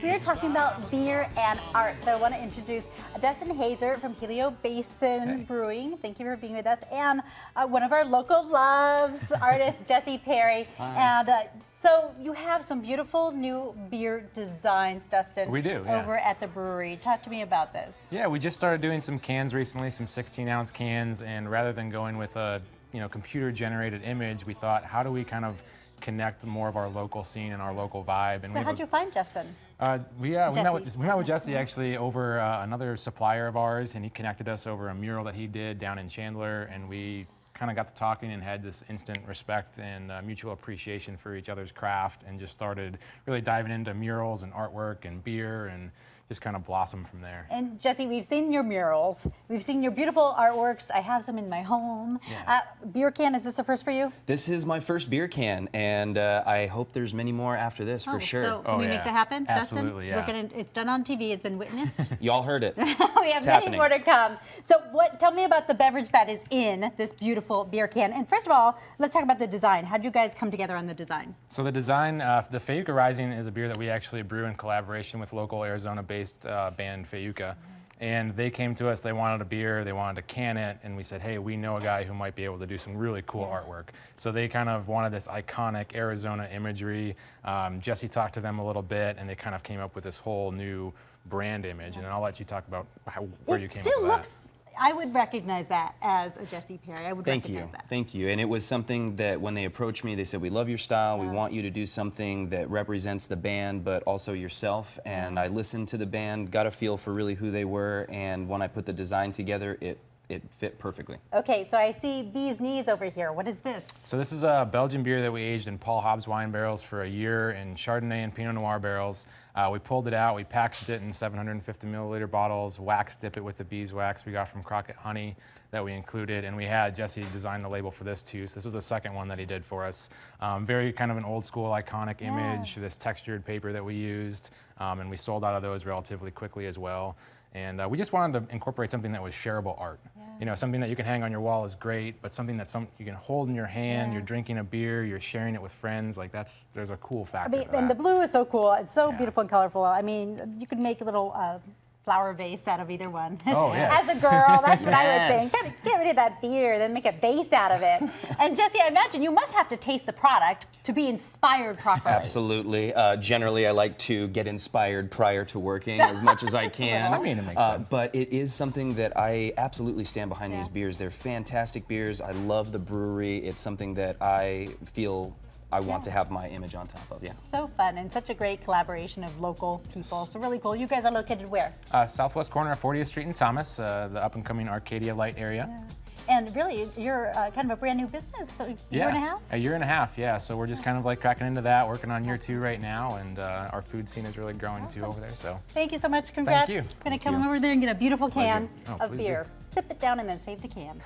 We are talking about beer and art. So I want to introduce Dustin Hazer from Helio Basin Brewing. Thank you for being with us. And one of our local loves, artist Jesse Perry. Hi. And so you have some beautiful new beer designs, Dustin. We do, yeah. Over at the brewery. Talk to me about this. Yeah, we just started doing some cans recently, some 16-ounce cans, and rather than going with a computer-generated image, we thought, how do we kind of connect more of our local scene and our local vibe? And So how'd you find Justin? We met with Jesse actually over another supplier of ours, and he connected us over a mural that he did down in Chandler, and we kind of got to talking and had this instant respect and mutual appreciation for each other's craft, and just started really diving into murals and artwork and beer, and just kind of blossomed from there. And Jesse, we've seen your murals. We've seen your beautiful artworks. I have some in my home. Yeah. Beer can, is this a first for you? This is my first beer can, and I hope there's many more after this for sure. So can we make that happen, Absolutely, Dustin? yeah. It's done on TV. It's been witnessed. Y'all heard it. We have many more to come. So tell me about the beverage that is in this beautiful beer can. And first of all, let's talk about the design. How did you guys come together on the design? So the design, the Fayuca Rising is a beer that we actually brew in collaboration with local Arizona-based band Fayuca. And they came to us, they wanted a beer, they wanted to can it, and we said, hey, we know a guy who might be able to do some really cool artwork. So they kind of wanted this iconic Arizona imagery. Jesse talked to them a little bit, and they kind of came up with this whole new brand image. And I'll let you talk about where you came up with that. I would recognize that as a Jesse Perry. I would recognize that. Thank you. And it was something that when they approached me, they said, we love your style. We want you to do something that represents the band, but also yourself. And I listened to the band, got a feel for really who they were. And when I put the design together, it fit perfectly. Okay, so I see Bee's Knees over here. What is this? So this is a Belgian beer that we aged in Paul Hobbs wine barrels for a year in Chardonnay and Pinot Noir barrels. We pulled it out, we packaged it in 750 milliliter bottles, wax dipped it with the beeswax we got from Crockett Honey that we included, and we had Jesse design the label for this too. So this was the second one that he did for us. Very kind of an old school iconic image, this textured paper that we used, and we sold out of those relatively quickly as well. And we just wanted to incorporate something that was shareable art. You know, something that you can hang on your wall is great, but something that you can hold in your hand, you're drinking a beer, you're sharing it with friends, like there's a cool factor to that. And the blue is so cool. It's so beautiful and colorful. I mean, you could make a little flower vase out of either one. Oh, yes. As a girl, that's what I would think. Get rid of that beer, then make a vase out of it. And Jesse, I imagine you must have to taste the product to be inspired properly. Absolutely. Generally, I like to get inspired prior to working as much as I can. I mean, it makes sense. But it is something that I absolutely stand behind these beers. They're fantastic beers. I love the brewery. It's something that I feel I want to have my image on top of, So fun, and such a great collaboration of local people. So really cool. You guys are located where? Southwest corner of 40th Street in Thomas, the up-and-coming Arcadia Light area. And really, you're kind of a brand new business, so a year and a half? A year and a half, yeah. So we're just kind of like cracking into that, working on year 2 right now, and our food scene is really growing too over there. So thank you so much. Congrats. Thank you. I'm going to come over there and get a beautiful can of please beer. Sip it down and then save the can.